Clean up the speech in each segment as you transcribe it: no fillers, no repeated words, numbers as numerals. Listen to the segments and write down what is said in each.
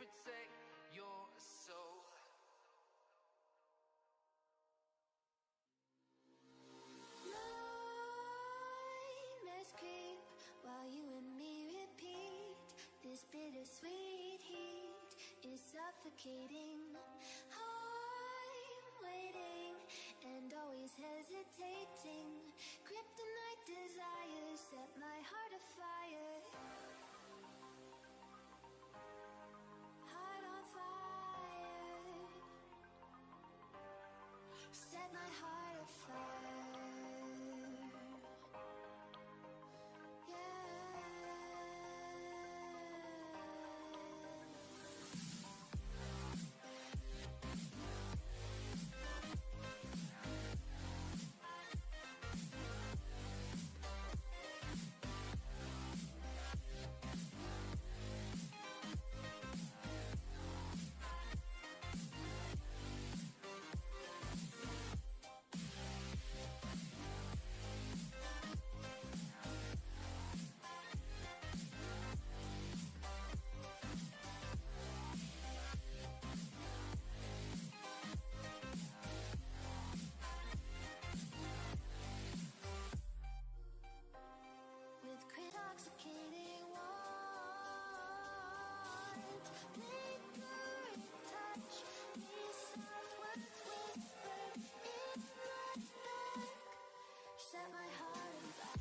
protect your soul. Nightmares creep while you and me repeat. This bittersweet heat is suffocating. I'm waiting and always hesitating. Kryptonite desires set my heart afire. Heart on fire. Set my heart afire. Intoxicating warmth, lingering touch, these soft words whispered in the dark, set my heart on fire.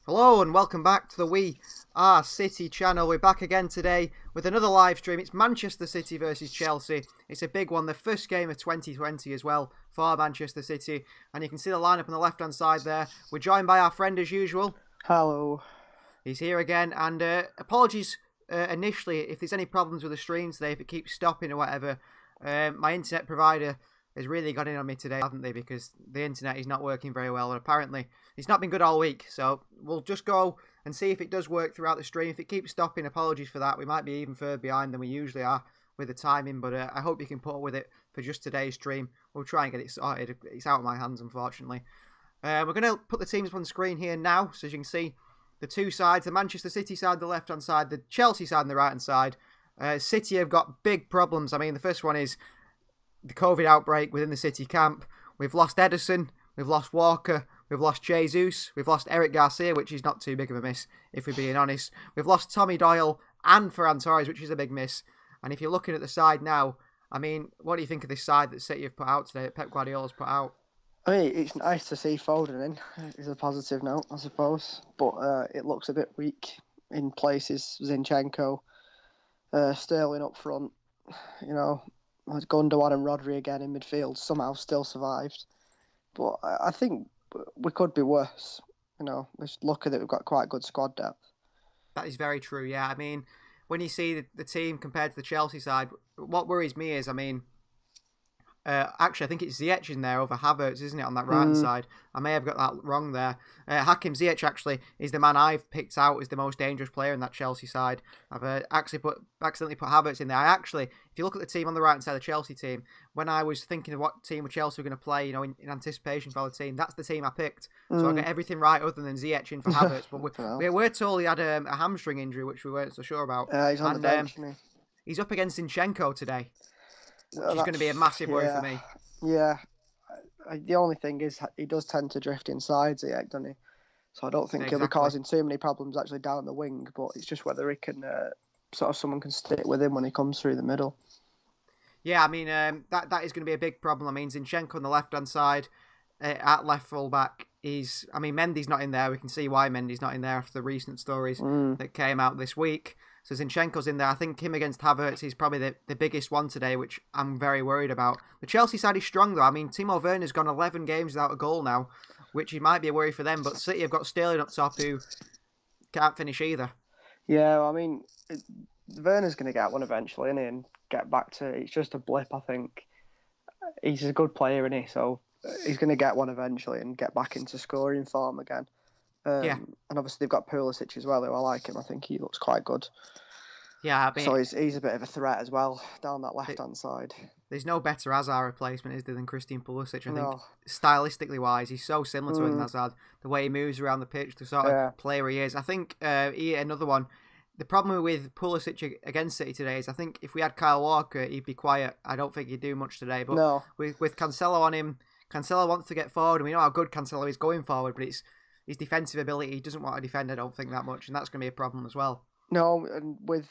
Hello and welcome back to the We Are City channel. We're back again today with another live stream. It's Manchester City versus Chelsea. It's a big one, the first game of 2020 as well for Manchester City. And you can see the lineup on the left-hand side there. We're joined by our friend as usual. Hello. He's here again. And apologies initially if there's any problems with the stream today, if it keeps stopping or whatever. My internet provider has really got in on me today, haven't they? Because the internet is not working very well. And apparently it's not been good all week. So we'll just go and see if it does work throughout the stream. If it keeps stopping, apologies for that. We might be even further behind than we usually are with the timing. But I hope you can put up with it for just today's stream. We'll try and get it sorted. It's out of my hands, unfortunately. We're going to put the teams on screen here now. So as you can see, the two sides, the Manchester City side on the left-hand side, the Chelsea side on the right-hand side. City have got big problems. I mean, the first one is the COVID outbreak within the City camp. We've lost Ederson, we've lost Walker, we've lost Jesus, we've lost Eric Garcia, which is not too big of a miss, if we're being honest. We've lost Tommy Doyle and Ferran Torres, which is a big miss. And if you're looking at the side now, I mean, what do you think of this side that City have put out today, that Pep Guardiola's put out? I mean, it's nice to see Foden in. It's a positive note, I suppose. But it looks a bit weak in places. Zinchenko, Sterling up front, you know, Gundogan and Rodri again in midfield somehow still survived. But I think we could be worse. You know, we're lucky that we've got quite good squad depth. That is very true, yeah. I mean, when you see the team compared to the Chelsea side, what worries me is, I mean, actually, I think it's Ziyech in there over Havertz, isn't it, on that right-hand side? I may have got that wrong there. Hakim Ziyech, actually, is the man I've picked out as the most dangerous player in that Chelsea side. I've accidentally put Havertz in there. If you look at the team on the right-hand side of the Chelsea team, when I was thinking of what team Chelsea were going to play, you know, in anticipation for the team, that's the team I picked. So I got everything right other than Ziyech in for Havertz. But we're told he had a hamstring injury, which we weren't so sure about. He's on the bench, isn't he? He's up against Zinchenko today, which is going to be a massive worry for me. Yeah. The only thing is he does tend to drift inside Ziyech, doesn't he? So I don't think he'll be causing too many problems actually down the wing, but it's just whether he can someone can stick with him when he comes through the middle. Yeah, I mean, that is going to be a big problem. I mean, Zinchenko on the left-hand side at left full-back Mendy's not in there. We can see why Mendy's not in there after the recent stories that came out this week. So Zinchenko's in there. I think him against Havertz is probably the biggest one today, which I'm very worried about. The Chelsea side is strong, though. I mean, Timo Werner's gone 11 games without a goal now, which might be a worry for them. But City have got Sterling up top, who can't finish either. Yeah, I mean, Werner's going to get one eventually, isn't he, and get back to... It's just a blip, I think. He's a good player, isn't he? So he's going to get one eventually and get back into scoring form again. And obviously they've got Pulisic as well, who I like him. I think he looks quite good. Yeah, so he's a bit of a threat as well down that left-hand side. There's no better Hazard replacement, is there, than Christian Pulisic? I think stylistically wise, he's so similar to Eden Hazard. The way he moves around the pitch, the sort of player he is. I think another one. The problem with Pulisic against City today is I think if we had Kyle Walker, he'd be quiet. I don't think he'd do much today. But with Cancelo on him, Cancelo wants to get forward, and we know how good Cancelo is going forward, but it's his defensive ability. He doesn't want to defend, I don't think, that much, and that's going to be a problem as well. No, and with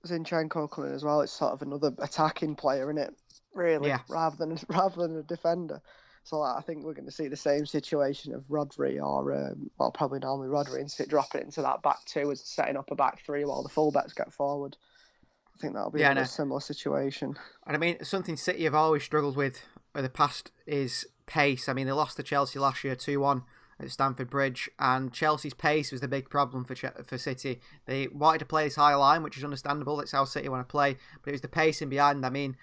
Zinchenko coming as well, it's sort of another attacking player, isn't it? Really, rather than a defender. So I think we're going to see the same situation of Rodri or probably normally Rodri, and dropping it into that back two as setting up a back three while the fullbacks get forward. I think that'll be a similar situation. And I mean, something City have always struggled with in the past is pace. I mean, they lost to Chelsea last year 2-1 at Stamford Bridge, and Chelsea's pace was the big problem for City. They wanted to play this high line, which is understandable. That's how City want to play, but it was the pacing behind. I mean,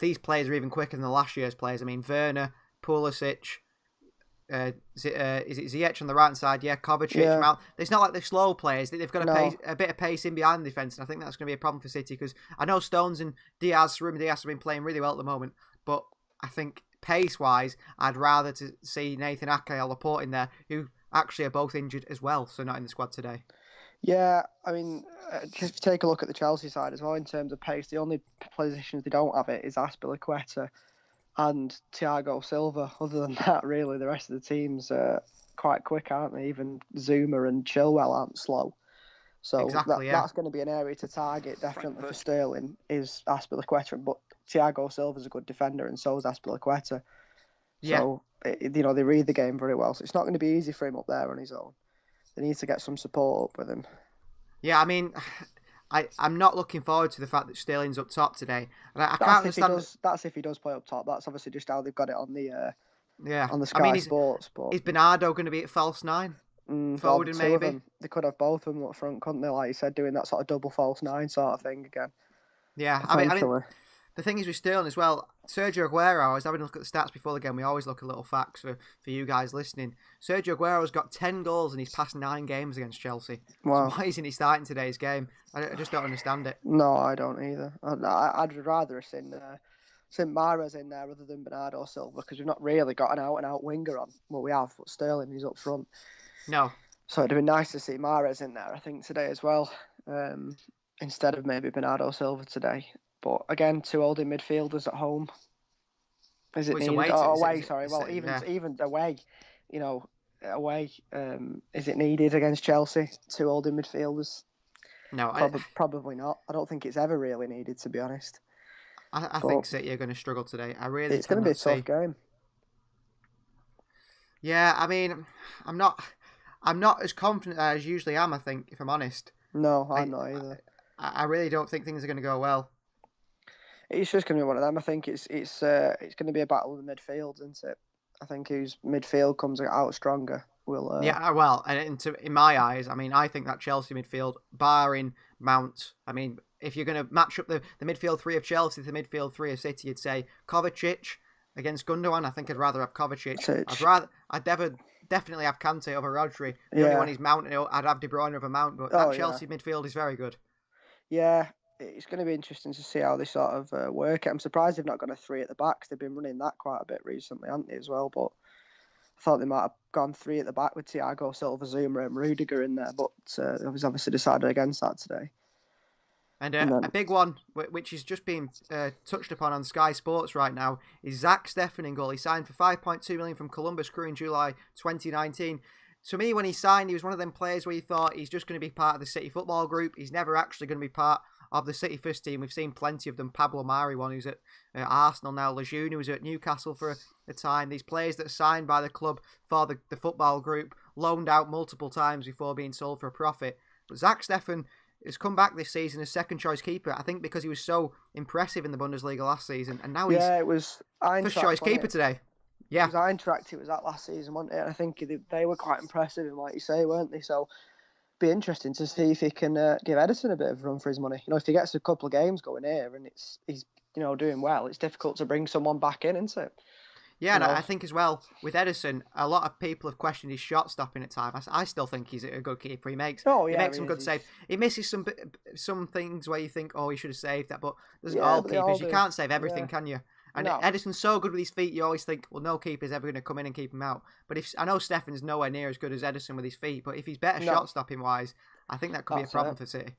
these players are even quicker than the last year's players. I mean, Werner, Pulisic, is it Ziyech on the right side? Yeah, Kovacic, Mount. It's not like they're slow players. They've got a bit of pace in behind the defence, and I think that's going to be a problem for City, because I know Stones and Ruben Diaz have been playing really well at the moment, but I think pace-wise, I'd rather to see Nathan Ake or Laporte in there, who actually are both injured as well, so not in the squad today. Yeah, I mean, just take a look at the Chelsea side as well in terms of pace. The only positions they don't have it is Azpilicueta and Thiago Silva. Other than that, really, the rest of the team's quite quick, aren't they? Even Zuma and Chilwell aren't slow. So that's going to be an area to target, definitely, for Sterling, is Azpilicueta. But Thiago Silva's a good defender, and so is Azpilicueta. So, they read the game very well. So it's not going to be easy for him up there on his own. They need to get some support up with him. Yeah, I mean, I'm not looking forward to the fact that Sterling's up top today. And I can't understand. That's if he does play up top. That's obviously just how they've got it on the I mean, Sports. But is Bernardo going to be at false 9? well, Foden maybe. They could have both of them up front, couldn't they? Like you said, doing that sort of double false 9 sort of thing again. Yeah, I mean, the thing is with Sterling as well, Sergio Aguero, I was having a look at the stats before the game. We always look at little facts for you guys listening. Sergio Aguero's got 10 goals in his past 9 games against Chelsea. Wow. So why isn't he starting today's game? I just don't understand it. No, I don't either. I'd rather have seen Mahrez in there other than Bernardo Silva, because we've not really got an out-and-out winger on. Well, we have, but Sterling is up front. No. So it'd have been nice to see Mahrez in there, I think, today as well, instead of maybe Bernardo Silva today. But again, 2 holding midfielders at home. Is it needed? Away, sorry. Well, even away, away, is it needed against Chelsea? 2 holding midfielders? No, probably not. I don't think it's ever really needed, to be honest. I think City are going to struggle today. It's going to be a tough game. Yeah, I mean, I'm not as confident as I usually am, I think, if I'm honest. No, I'm not either. I really don't think things are going to go well. It's just going to be one of them. I think it's going to be a battle of the midfield, isn't it? I think whose midfield comes out stronger will. Yeah, well, and in my eyes, I mean, I think that Chelsea midfield, barring Mount, I mean, if you're going to match up the midfield 3 of Chelsea to the midfield 3 of City, you'd say Kovacic against Gundogan. I think I'd rather have Kovacic. I'd definitely have Kante over Rodri. The only one he's Mount, I'd have De Bruyne over Mount, but that Chelsea midfield is very good. Yeah. It's going to be interesting to see how they sort of work it. I'm surprised they've not gone a 3 at the back, 'cause they've been running that quite a bit recently, haven't they, as well? But I thought they might have gone 3 at the back with Thiago Silva, Zuma and Rudiger in there, but they was obviously decided against that today. And a big one, which is just being touched upon on Sky Sports right now, is Zach Steffen in goal. He signed for $5.2 million from Columbus Crew in July 2019. To me, when he signed, he was one of them players where you thought he's just going to be part of the City football group. He's never actually going to be part of the City first team. We've seen plenty of them. Pablo Mari, one who's at Arsenal now. Lejeune, who was at Newcastle for a time. These players that are signed by the club for the football group, loaned out multiple times before being sold for a profit. But Zach Steffen has come back this season as second choice keeper, I think because he was so impressive in the Bundesliga last season. And now he's it was first choice keeper today. Yeah. It was Eintracht, it was that last season, wasn't it? And I think they were quite impressive, and like you say, weren't they? So be interesting to see if he can give Ederson a bit of a run for his money. If he gets a couple of games going here and he's doing well, it's difficult to bring someone back in, isn't it? Yeah, and I think as well, with Ederson, a lot of people have questioned his shot stopping at times. I still think he's a good keeper. He makes some good saves. He misses some things where you think, he should have saved that, but doesn't all keepers. You can't save everything, can you? And Ederson's so good with his feet, you always think, well, no keeper's ever going to come in and keep him out. But I know Steffen's nowhere near as good as Ederson with his feet, but if he's better shot stopping wise, I think that could be a problem for City.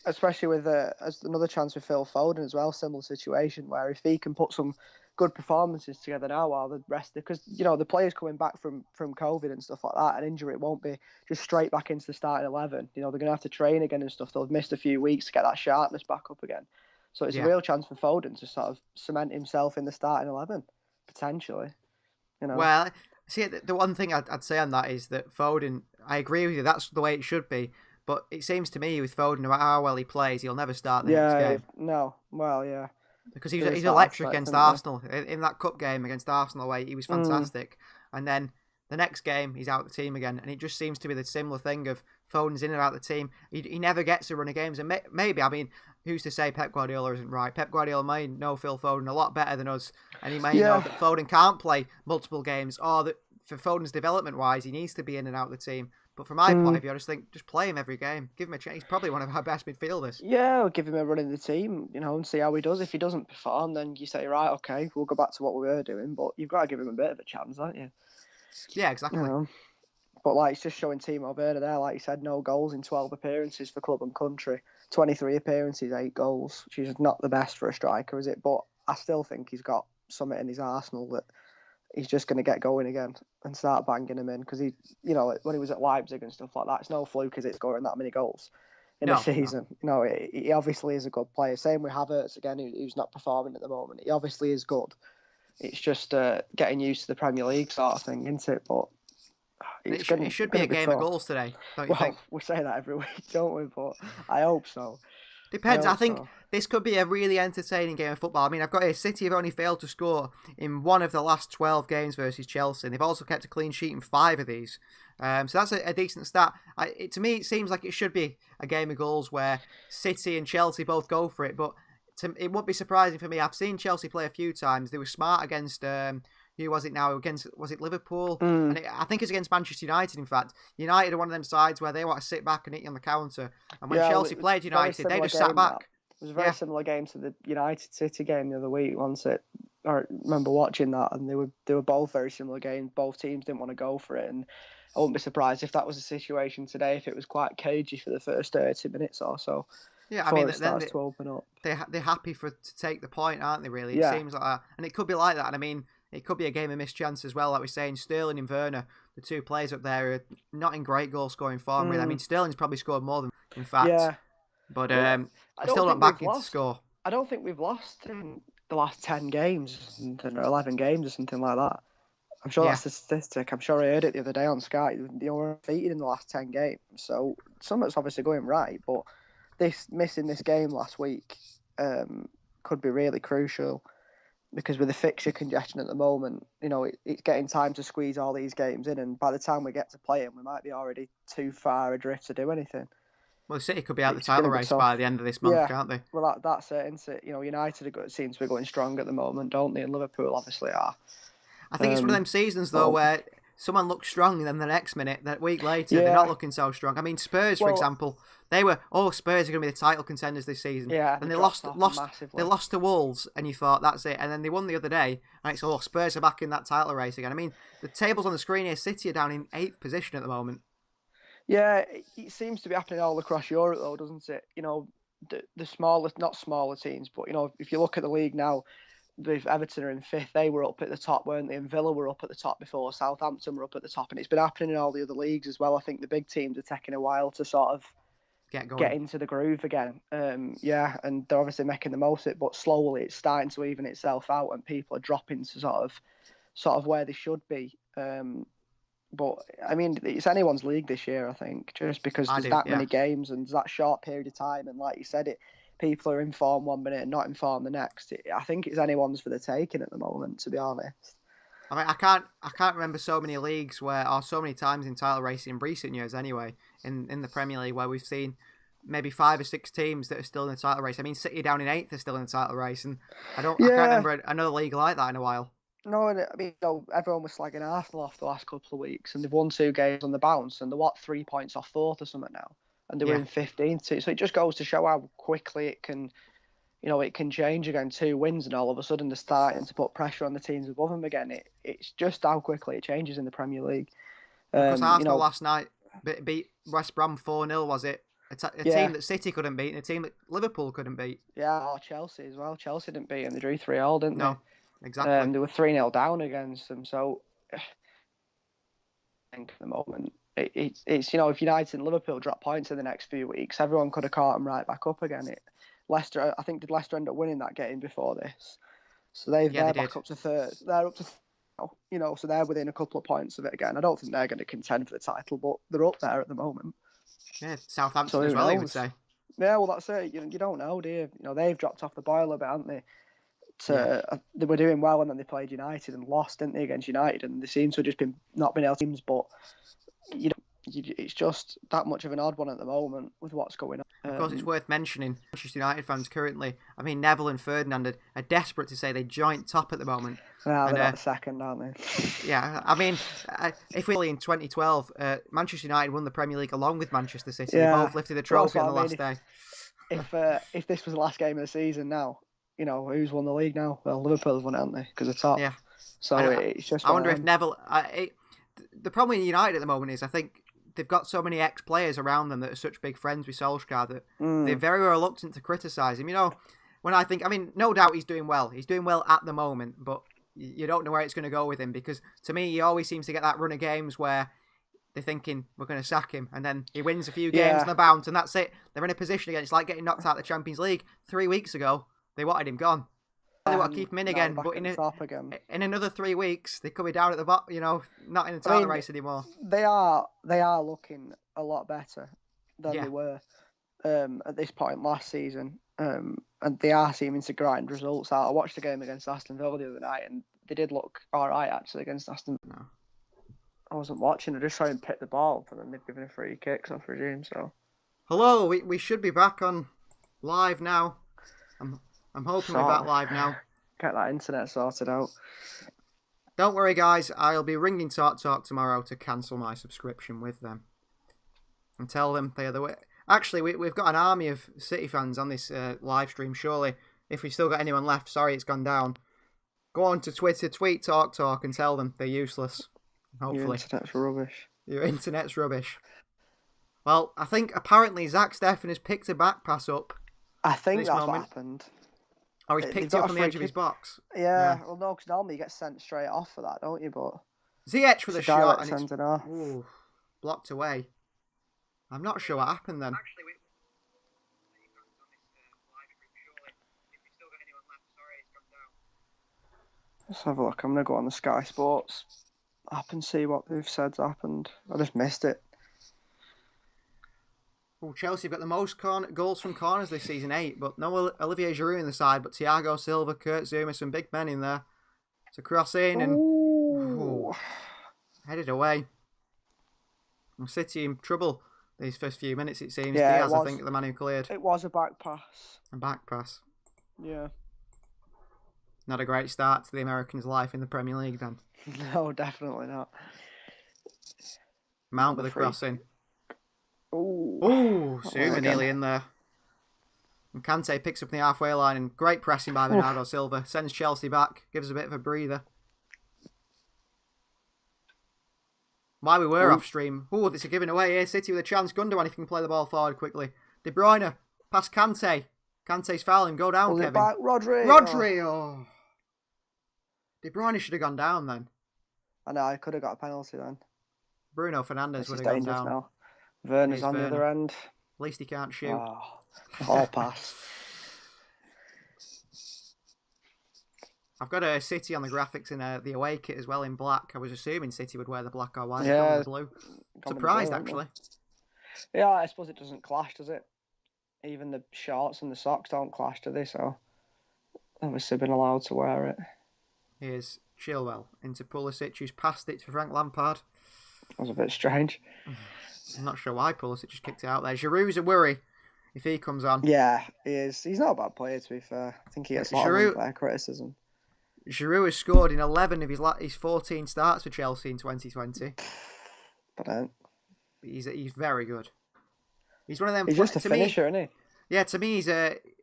Especially with as another chance with Phil Foden as well, similar situation where if he can put some good performances together now while the rest, because the players coming back from COVID and stuff like that, an injury, it won't be just straight back into the starting 11. They're going to have to train again and stuff. They'll have missed a few weeks to get that sharpness back up again. So it's a real chance for Foden to sort of cement himself in the starting 11, potentially. Well, see, the one thing I'd say on that is that Foden, I agree with you, that's the way it should be. But it seems to me with Foden, no matter how well he plays, he'll never start the next game. No, well, yeah. Because he's electric against Arsenal. In that cup game against Arsenal away, he was fantastic. And then the next game, he's out of the team again. And it just seems to be the similar thing of Foden's in and out of the team. He never gets a run of games. And maybe, who's to say Pep Guardiola isn't right? Pep Guardiola may know Phil Foden a lot better than us. And he may know that Foden can't play multiple games. Or that for Foden's development-wise, he needs to be in and out of the team. But from my point of view, I just think, just play him every game. Give him a chance. He's probably one of our best midfielders. Yeah, we'll give him a run in the team, and see how he does. If he doesn't perform, then you say, right, okay, we'll go back to what we were doing. But you've got to give him a bit of a chance, haven't you? Yeah, exactly. But it's just showing Timo Werner there, like you said, no goals in 12 appearances for club and country. 23 appearances, 8 goals, which is not the best for a striker, is it? But I still think he's got something in his arsenal that he's just going to get going again and start banging them in, because he, when he was at Leipzig and stuff like that, it's no fluke, is it, scoring that many goals in a season? No. He obviously is a good player. Same with Havertz again, who's not performing at the moment. He obviously is good. It's just getting used to the Premier League sort of thing, isn't it? But It should be a game of goals today, don't you think? We say that every week, don't we? But I hope so. Depends. I think this could be a really entertaining game of football. I mean, I've got here, City have only failed to score in one of the last 12 games versus Chelsea. And they've also kept a clean sheet in 5 of these. So that's a decent stat. To me, it seems like it should be a game of goals where City and Chelsea both go for it. But it wouldn't be surprising for me. I've seen Chelsea play a few times. They were smart against... who was it now? Was it Liverpool? And I think it's against Manchester United, in fact. United are one of them sides where they want to sit back and hit you on the counter. And when Chelsea played United, they just sat back. It was a very similar game to the United City game the other week, wasn't it? I remember watching that, and they were both very similar games. Both teams didn't want to go for it, and I wouldn't be surprised if that was the situation today, if it was quite cagey for the first 30 minutes or so. Yeah, I mean, it starts to open up. They're happy to take the point, aren't they, really? It seems like that. And it could be like that. And I mean, it could be a game of missed chance as well, like we're saying. Sterling and Werner, the two players up there, are not in great goal-scoring form, really. I mean, Sterling's probably scored more than, in fact. Yeah. But I still not backing to score. I don't think we've lost in the last 10 games, or 11 games or something like that. I'm sure that's the statistic. I'm sure I heard it the other day on Sky. They were undefeated in the last 10 games. So something's obviously going right, but missing this game last week could be really crucial. Because with the fixture congestion at the moment, it's getting time to squeeze all these games in, and by the time we get to play them, we might be already too far adrift to do anything. Well, City could be out the title race by the end of this month, can't they? Well, that's it, isn't it? United seem to be going strong at the moment, don't they? And Liverpool obviously are. I think it's one of them seasons, though, where someone looks strong, and then the next minute, that week later, they're not looking so strong. I mean, Spurs, for example, they were, Spurs are going to be the title contenders this season. Yeah, and they lost to Wolves, and you thought, that's it. And then they won the other day, and it's, Spurs are back in that title race again. I mean, the tables on the screen here, City are down in 8th position at the moment. Yeah, it seems to be happening all across Europe, though, doesn't it? The smallest, not smaller teams, but, if you look at the league now, with Everton are in 5th, they were up at the top, weren't they? And Villa were up at the top before. Southampton were up at the top, and it's been happening in all the other leagues as well. I think the big teams are taking a while to sort of get into the groove again. And they're obviously making the most of it, but slowly it's starting to even itself out, and people are dropping to sort of where they should be. But I mean, it's anyone's league this year, I think, just because there's many games and there's that short period of time, and like you said, people are in form one minute and not in form the next. I think it's anyone's for the taking at the moment, to be honest. I mean, I can't remember so many leagues or so many times in title racing in recent years anyway, in the Premier League, where we've seen maybe 5 or 6 teams that are still in the title race. I mean, City down in 8th are still in the title race, and I can't remember another league like that in a while. No, I mean, everyone was slagging Arsenal off the last couple of weeks, and they've won 2 games on the bounce, and they're 3 points off 4th or something now, and they were in 15th. So it just goes to show how quickly it can change again. 2 wins, and all of a sudden they're starting to put pressure on the teams above them again. It's just how quickly it changes in the Premier League. Because Arsenal last night beat West Brom 4-0, was it? A team that City couldn't beat, and a team that Liverpool couldn't beat. Yeah, or Chelsea as well. Chelsea didn't beat them. They drew 3-3, didn't they? No. Exactly. They were 3-0 down against them. So I think at the moment, it's if United and Liverpool drop points in the next few weeks, everyone could have caught them right back up again. Leicester, I think, did Leicester end up winning that game before this? So they're back up to 3rd. They're up to, so they're within a couple of points of it again. I don't think they're going to contend for the title, but they're up there at the moment. Yeah, Southampton as well, I would say. Yeah, well, that's it. You don't know, do you? They've dropped off the boil a bit, haven't they? They were doing well, and then they played United and lost, didn't they, against United? And they seem to have just not been able to teams, but it's just that much of an odd one at the moment with what's going on. Of course, it's worth mentioning Manchester United fans currently. I mean, Neville and Ferdinand are desperate to say they joint top at the moment. They're not second, aren't they? Yeah, I mean, if we in 2012, Manchester United won the Premier League along with Manchester City. They both lifted the trophy on the last day. If this was the last game of the season now, who's won the league now? Well, Liverpool have won it, haven't they? Because they're top. Yeah. So it's just. I wonder if Neville. The problem with United at the moment is I think they've got so many ex-players around them that are such big friends with Solskjaer that they're very reluctant to criticise him. When I think, no doubt he's doing well. He's doing well at the moment, but you don't know where it's going to go with him because to me, he always seems to get that run of games where they're thinking we're going to sack him, and then he wins a few games on the bounce, and that's it. They're in a position again. It's like getting knocked out of the Champions League 3 weeks ago. They wanted him gone. They want to keep him in Now again, they're back but at the top again. in another 3 weeks, they could be down at the bottom, not in the title race anymore. They are looking a lot better than Yeah. they were at this point last season. And they are seeming to grind results out. I watched the game against Aston Villa the other night, and they did look all right actually against Aston Villa. No. I wasn't watching. I just saw him pick the ball up, and then they've given a free kick, so I presume so. Hello, we should be back on live now. I'm hoping we're back live now. Get that internet sorted out. Don't worry, guys. I'll be ringing Talk tomorrow to cancel my subscription with them and tell them they are the way. Actually, we've got an army of City fans on this live stream. Surely, if we've still got anyone left, sorry it's gone down. Go on to Twitter, tweet Talk, and tell them they're useless. Hopefully. Your internet's rubbish. Your internet's rubbish. Well, I think apparently Zach Steffen has picked a back pass up. I think that's what happened. Or he's picked it up on the edge of his box. Yeah, well, no, because normally you get sent straight off for that, don't you? But Ziyech with a shot and it's off. Ooh, blocked away. I'm not sure what happened then. Let's have a look. I'm going to go on the Sky Sports app and see what they've said's happened. I just missed it. Oh, Chelsea have got the most goals from corners this season, 8, but no Olivier Giroud in the side, but Thiago Silva, Kurt Zouma, some big men in there. It's a cross in and headed away. And City in trouble these first few minutes, it seems. Yeah, Diaz, I think, the man who cleared. It was a back pass. A back pass. Yeah. Not a great start to the Americans' life in the Premier League then. No, definitely not. Mount with a cross in. Oh, Zouma nearly in there. And Kante picks up the halfway line and great pressing by Bernardo Silva. Sends Chelsea back. Gives a bit of a breather. While we were off stream. Oh, this is giving away here. City with a chance. Gundogan if he can play the ball forward quickly. De Bruyne. Past Kante. Kante's fouling. Go down, Kevin. Back. Rodri. Oh. De Bruyne should have gone down then. I know, I could have got a penalty then. Bruno Fernandes would have gone down. Now. Werner's on the other end. At least he can't shoot. All pass. I've got a City on the graphics in the away kit as well in black. I was assuming City would wear the black or white. Yeah, the blue. Surprised, actually. Yeah, I suppose it doesn't clash, does it? Even the shorts and the socks don't clash, do they? So, obviously been allowed to wear it. Here's Chilwell into Pulisic, who's passed it to Frank Lampard. That was a bit strange. I'm not sure why Pulisic just kicked it out there. Giroud's a worry if he comes on. Yeah, he is. He's not a bad player, to be fair. I think he gets a lot of unfair criticism. Giroud has scored in 11 of his 14 starts for Chelsea in 2020. But he's very good. He's one of them. He's just a finisher, isn't he? Yeah, to me,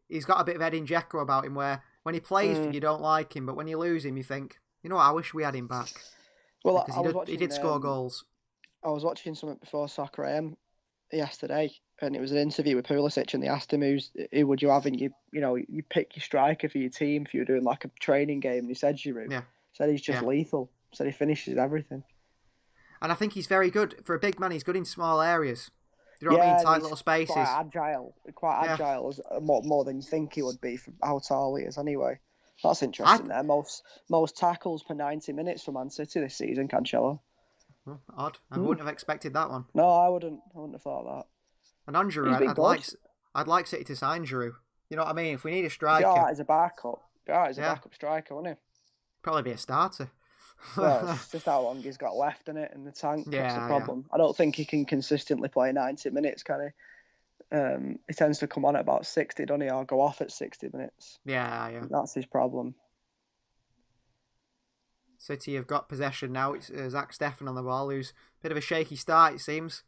he's got a bit of Edin Dzeko about him, where when he plays, you don't like him, but when you lose him, you think, you know what, I wish we had him back. Well, because he did score goals. I was watching something before Soccer AM yesterday, and it was an interview with Pulisic, and they asked him who would you have, and you pick your striker for your team if you were doing like a training game, and he said Giroud. Yeah. Said he's just lethal. Said he finishes everything. And I think he's very good for a big man. He's good in small areas. You know what I mean? Tight little spaces. Quite agile, more than you think he would be for how tall he is. Anyway, that's interesting. There, most tackles per 90 minutes for Man City this season, Cancelo. Odd. I wouldn't have expected that one. No, I wouldn't have thought that. And on Giroud, I'd like City to sign Giroud. You know what I mean? If we need a striker, as a backup. As a backup striker, wouldn't he? Probably be a starter. Well, it's just how long he's got left in the tank. That's the problem. I don't think he can consistently play 90 minutes, can he? He tends to come on at about 60, doesn't he? Or go off at 60 minutes. Yeah. That's his problem. City have got possession now. It's Zach Steffen on the ball, who's a bit of a shaky start, it seems.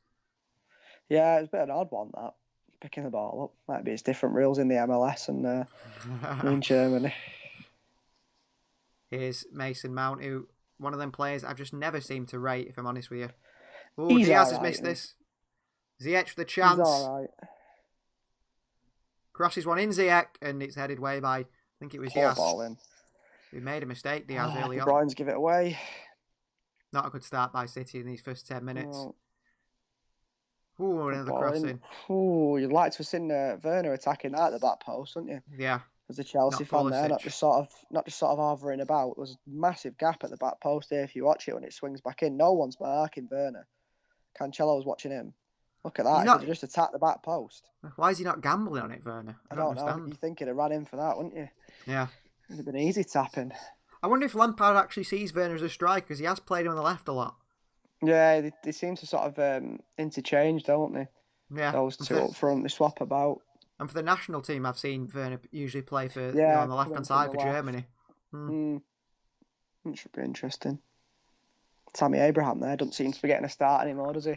Yeah, it's a bit of an odd one, that. Picking the ball up. Might be it's different rules in the MLS and in Germany. Here's Mason Mount, who one of them players I've just never seemed to rate, if I'm honest with you. Oh, Diaz has missed this. Ziyech with the chance. He's all right. Crosses one in Ziyech, and it's headed away by, I think it was Diaz. Ball in. We made a mistake, Diaz, early on. Brian's give it away. Not a good start by City in these first 10 minutes. No. Ooh, another crossing. Ooh, you'd like to have seen Werner attacking that at the back post, wouldn't you? Yeah. as a Chelsea Not fan there, Pulisic. not just sort of hovering about. There's a massive gap at the back post here if you watch it when it swings back in. No one's marking Werner. Cancelo's watching him. Look at that. He's He not. could have just attacked the back post. Why is he not gambling on it, Werner? I don't don't know. understand. You think he'd have ran in for that, wouldn't you? Yeah. It'd have been easy tapping. I wonder if Lampard actually sees Werner as a striker because he has played him on the left a lot. Yeah, they seem to sort of interchange, don't they? Yeah. Those two up front, they swap about. And for the national team, I've seen Werner usually play for Yeah, on the left-hand side for Germany. It should be interesting. Tammy Abraham there doesn't seem to be getting a start anymore, does he?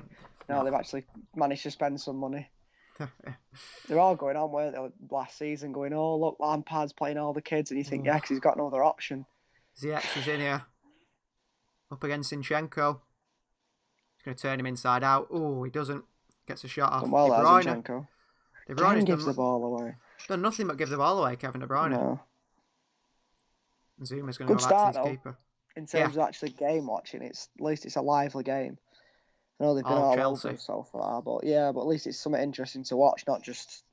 No, they've actually managed to spend some money. They're all going on, weren't they, last season, going, oh, look, Lampard's playing all the kids, and you think, yeah, because he's got no other option. Ziyech is in here. Up against Zinchenko. He's going to turn him inside out. Oh, he doesn't. Gets a shot off. Done well, De there, Bruyne. Zinchenko. De Bruyne's gives the ball away. Done nothing but give the ball away, Kevin De Bruyne. No. Zuma's going to Good go back start, to his though. keeper. In terms of actually game watching, at least it's a lively game. I know they've been all Chelsea. over so far, but at least it's something interesting to watch, not just,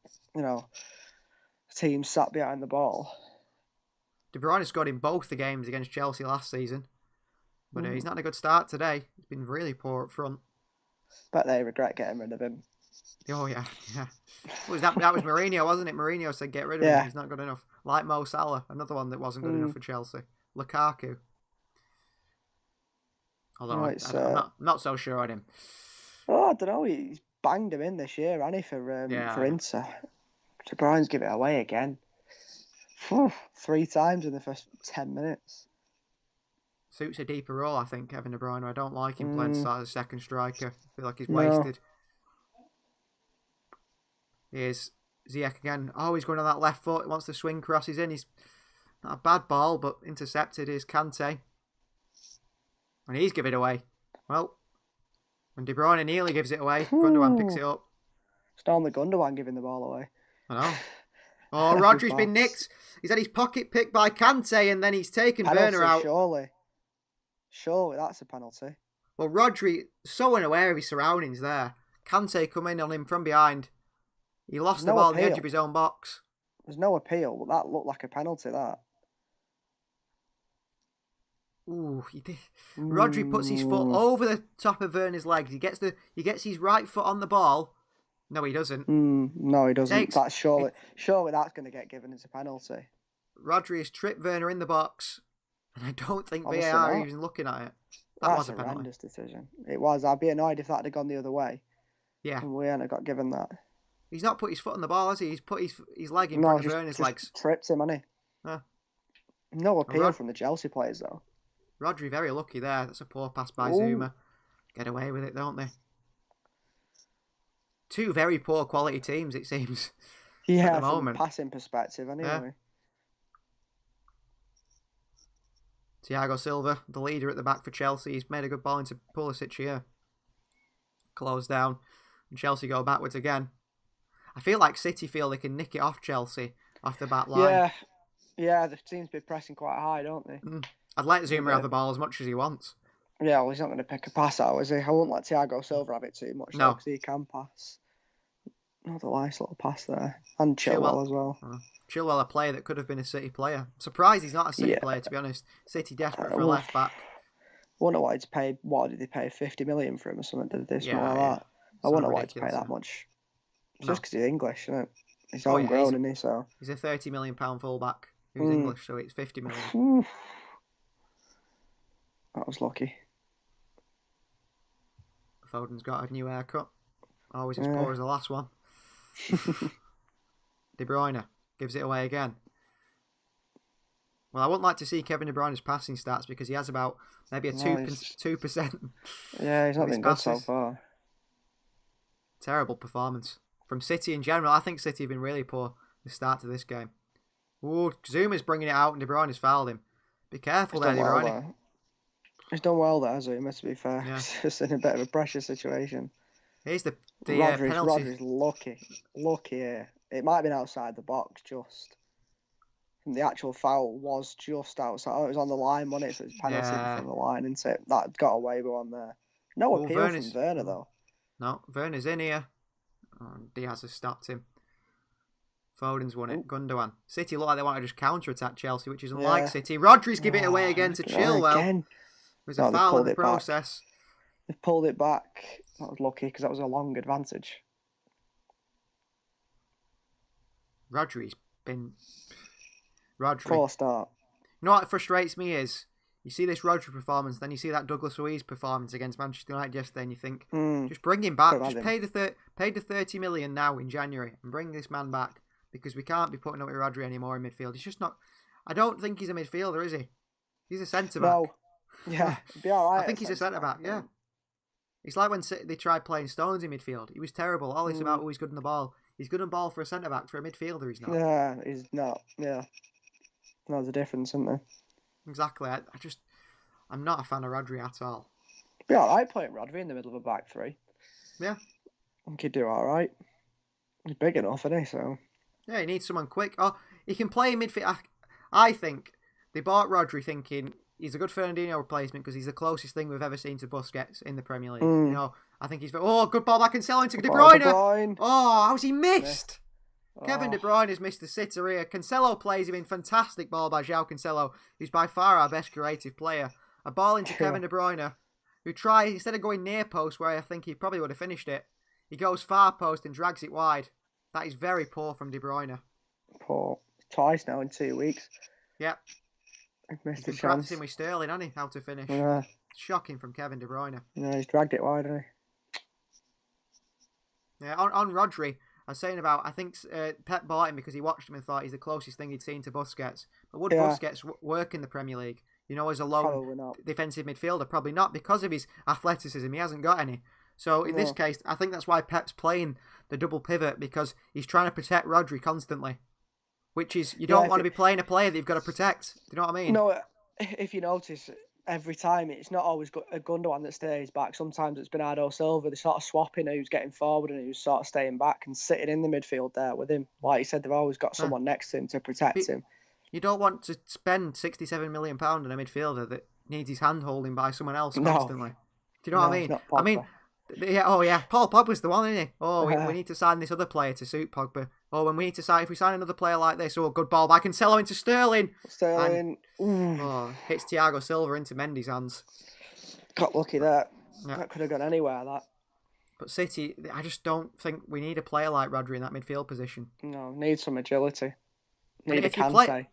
teams sat behind the ball. De Bruyne scored in both the games against Chelsea last season. But he's not had a good start today. He's been really poor up front. Bet they regret getting rid of him. Oh, yeah. That was Mourinho, wasn't it? Mourinho said get rid of him. He's not good enough. Like Mo Salah, another one that wasn't good enough for Chelsea. Lukaku. Although I'm not so sure on him. Oh, I don't know. He's banged him in this year, hasn't he, for Inter. De Bruyne's give it away again. 3 times in the first 10 minutes. Suits a deeper role, I think, Kevin De Bruyne. I don't like him playing as a second striker. I feel like he's wasted. Here's Ziyech again. Oh, he's going on that left foot. He wants to swing crosses in. He's not a bad ball, but intercepted. Here's Kante. And he's given it away. Well, when De Bruyne nearly gives it away, Gundogan picks it up. It's normally Gundogan giving the ball away. I know. Oh, Rodri's been nicked. He's had his pocket picked by Kante, and then he's taken Werner out. Surely that's a penalty. Well, Rodri, so unaware of his surroundings there. Kante come in on him from behind. He lost the ball at the edge of his own box. There's no appeal, but that looked like a penalty, that. Ooh, he did. Rodri puts his foot over the top of Werner's legs. He gets his right foot on the ball. No, he doesn't. No, he doesn't. That's surely that's going to get given as a penalty. Rodri has tripped Werner in the box, and I don't think VAR are even looking at it. That was a penalty. Horrendous decision. It was. I'd be annoyed if that had gone the other way. Yeah. And we hadn't got given that. He's not put his foot on the ball, has he? He's put his leg in front of Werner's legs. Tripped him, hasn't he? No appeal from the Chelsea players, though. Rodri very lucky there. That's a poor pass by Zuma. Get away with it, don't they? 2 very poor quality teams, it seems. Yeah, at the from moment. A passing perspective, anyway. Yeah. Thiago Silva, the leader at the back for Chelsea. He's made a good ball into Pulisic here. Close down. And Chelsea go backwards again. I feel like City feel they can nick it off Chelsea off the back line. Yeah, they seem to be pressing quite high, don't they? I'd let Zuma have the ball as much as he wants. Yeah, well, he's not going to pick a pass out, is he? I wouldn't let Thiago Silva have it too much, no, because he can pass. Another nice little pass there. And Chilwell as well. Chilwell, a player that could have been a City player. Surprised he's not a City player, to be honest. City desperate for a left back. I wonder why he'd pay. What did they pay? 50 million for him or something? Did they do something like that? I wonder why he'd pay that much. It's just because he's English, isn't it? He's homegrown, isn't he? So he's a £30 million fullback who's English, so it's 50 million. That was lucky. Foden's got a new haircut. Always as poor as the last one. De Bruyne gives it away again. Well, I wouldn't like to see Kevin De Bruyne's passing stats because he has about maybe a 2%. Yeah, he's not been good so far. Terrible performance. From City in general, I think City have been really poor the start to this game. Ooh, Zuma's bringing it out and De Bruyne's fouled him. Be careful there, De Bruyne. He's done well there, Zuma, to be fair. Yeah. He's just in a bit of a pressure situation. Here's the penalty. Rodri's lucky here. It might have been outside the box, just. And the actual foul was just outside. Oh, it was on the line, wasn't it? So it's penalty from the line, isn't it? That got away with one there. No appeal from Werner, though. No, Werner's in here. Oh, Diaz has stopped him. Foden's won it. Gundogan. City look like they want to just counter-attack Chelsea, which isn't Yeah. like City. Rodri's give it away again to Chilwell. Again. There's No, a they foul in pulled the it back. process. They've pulled it back. That was lucky because that was a long advantage. Rodri's been... Poor start. You know what frustrates me is, you see this Rodri performance, then you see that Douglas Luiz performance against Manchester United yesterday, and you think, just bring him back. Just pay the 30 million now in January and bring this man back, because we can't be putting up with Rodri anymore in midfield. He's just not... I don't think he's a midfielder, is he? He's a centre-back. No. Yeah, it'd be all right. I think he's a centre-back, yeah. It's like when they tried playing Stones in midfield. He was terrible. All this about, he's good in the ball. He's good on ball for a centre-back. For a midfielder, he's not. Yeah, he's not. Yeah. There's a difference, isn't there? Exactly. I'm not a fan of Rodri at all. It'd be all right playing Rodri in the middle of a back three. Yeah. I think he'd do all right. He's big enough, isn't he? So. Yeah, he needs someone quick. Oh, he can play in midfield. I think they bought Rodri thinking he's a good Fernandinho replacement because he's the closest thing we've ever seen to Busquets in the Premier League. You know, I think he's... Oh, good ball back and Cancelo into De Bruyne. Oh, how's he missed? Kevin De Bruyne has missed the sitter here. Cancelo plays him in. Fantastic ball by João Cancelo, who's by far our best creative player. A ball into Kevin De Bruyne, who tries, instead of going near post where I think he probably would have finished it, he goes far post and drags it wide. That is very poor from De Bruyne. Poor. Twice now in 2 weeks. Yep. I've missed He's been a chance. practicing with Sterling, hasn't he? How to finish. Yeah. Shocking from Kevin De Bruyne. Yeah, he's dragged it wide, hasn't he? Yeah, on Rodri, I was saying about, I think Pep bought him because he watched him and thought he's the closest thing he'd seen to Busquets. But would Busquets work in the Premier League? You know, as a lone defensive midfielder? Probably not, because of his athleticism. He hasn't got any. So in this case, I think that's why Pep's playing the double pivot, because he's trying to protect Rodri constantly. Which is, you don't want to be playing a player that you've got to protect. Do you know what I mean? No, if you notice, every time it's not always a Gundogan that stays back. Sometimes it's Bernardo Silva. They're sort of swapping who's getting forward and who's sort of staying back and sitting in the midfield there with him. Like you said, they've always got someone next to him to protect him. You don't want to spend £67 million on a midfielder that needs his hand holding by someone else constantly. Do you know what I mean? Paul Pogba's the one, isn't he? Oh, we need to sign this other player to suit Pogba. Oh, when we need to sign, if we sign another player like this, good ball by Cancelo into Sterling. Hits Thiago Silva into Mendy's hands. Got lucky there. Yeah. That could have gone anywhere, that. But City, I just don't think we need a player like Rodri in that midfield position. No, need some agility. Need a Kante.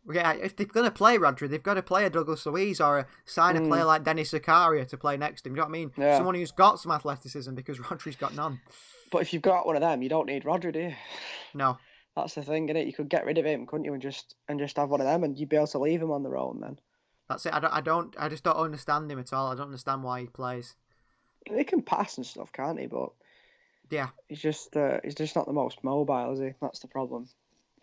Yeah, if they're going to play Rodri, they've got to play a Douglas Luiz or sign a player like Denis Zakaria to play next to him. You know what I mean? Yeah. Someone who's got some athleticism, because Rodri's got none. But if you've got one of them, you don't need Rodri, do you? No. That's the thing, innit? You could get rid of him, couldn't you, and just have one of them, and you'd be able to leave him on their own then. That's it. I just don't understand him at all. I don't understand why he plays. He can pass and stuff, can't he? But yeah, he's just not the most mobile, is he? That's the problem.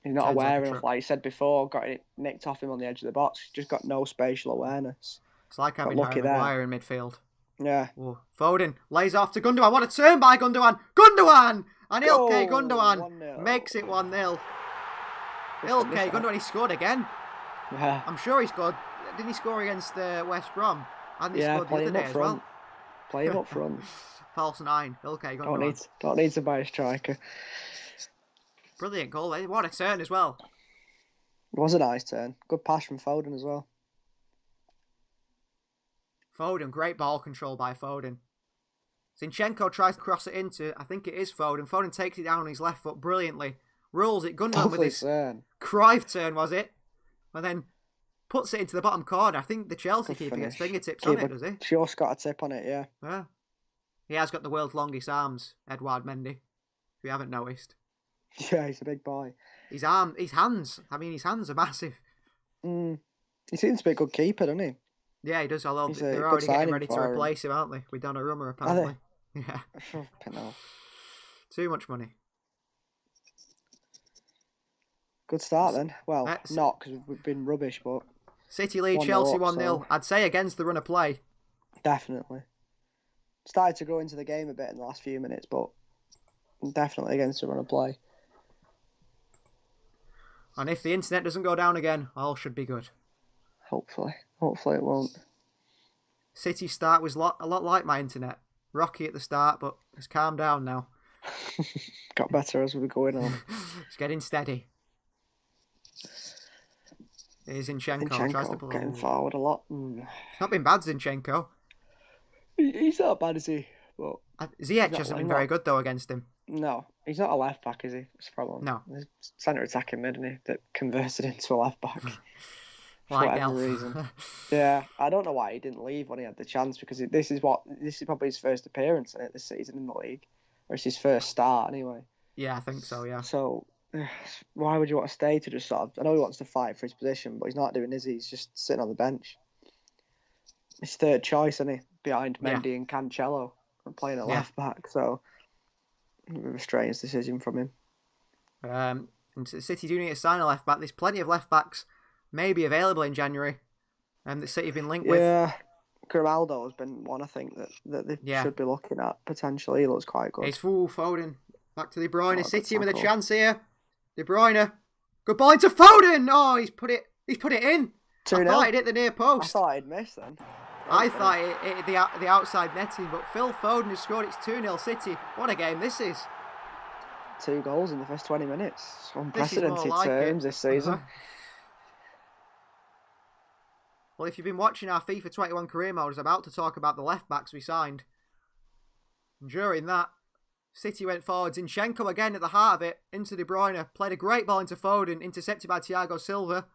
He's not aware enough, like you said before, got it nicked off him on the edge of the box. He's just got no spatial awareness. It's like having Harry Maguire in midfield. Yeah. Ooh. Foden lays off to Gundogan. What a turn by Gundogan! Gundogan! And Ilkay Gundogan makes it 1-0. Ilkay Gundogan, he scored again. Yeah. I'm sure he scored. Didn't he score against West Brom? And he scored the other day as well. Play him up front. False 9. Ilkay Gundogan. Don't need to buy a striker. Brilliant goal. What a turn as well. It was a nice turn. Good pass from Foden as well. Foden, great ball control by Foden. Zinchenko tries to cross it into, I think it is Foden. Foden takes it down on his left foot brilliantly. Rules it. Gundogan with his Cruyff turn, was it? And then puts it into the bottom corner. I think the Chelsea keeper gets fingertips on it, does he? Just got a tip on it, yeah. Yeah. He has got the world's longest arms, Edouard Mendy, if you haven't noticed. Yeah, he's a big boy. His hands are massive. He seems to be a good keeper, doesn't he? Yeah, he does. Although they're already getting ready to replace him, aren't they? With Donnarumma, apparently. Yeah. Too much money. Good start then. Well, not because we've been rubbish, but City lead Chelsea 1-0. I'd say against the run of play. Definitely. Started to grow into the game a bit in the last few minutes, but definitely against the run of play. And if the internet doesn't go down again, all should be good. Hopefully it won't. City's start was a lot like my internet. Rocky at the start, but it's calmed down now. Got better as we were going on. It's getting steady. Here's Zinchenko. Tries to Zinchenko pull. getting forward a lot. It's not been bad, Zinchenko. He's not bad, is he? But Ziyech hasn't been very good, though, against him. no, he's not a left back, is he? That's the problem. No. He's centre attacking mid, isn't he? That converted into a left back. For Like whatever Elf. reason. Yeah, I don't know why he didn't leave when he had the chance, because this is probably his first appearance in it this season in the league, or it's his first start anyway. Yeah, I think so. Yeah. So why would you want to stay to just sort of? I know he wants to fight for his position, but he's not doing, is he? He's just sitting on the bench. His third choice, isn't he? Behind Mendy and Cancelo, and playing at left back. So a bit of a strange decision from him. And City do need to sign a left back. There's plenty of left backs maybe available in January, and the City have been linked with. Yeah, Grimaldo has been one I think that they should be looking at potentially. He looks quite good. It's full Foden back to De Bruyne. Oh, City with a tackle. chance here. De Bruyne, good ball into Foden. Oh, he's put it in. 2-0. I thought he'd hit the near I post. thought I'd missed then. I thought it hit the outside netting, but Phil Foden has scored. It's 2-0 City. What a game this is. 2 goals in the first 20 minutes. This is more Unprecedented like terms it. this season. Well, if you've been watching our FIFA 21 career mode, I was about to talk about the left backs we signed. And during that, City went forward. Zinchenko again at the heart of it, into De Bruyne. Played a great ball into Foden, intercepted by Thiago Silva.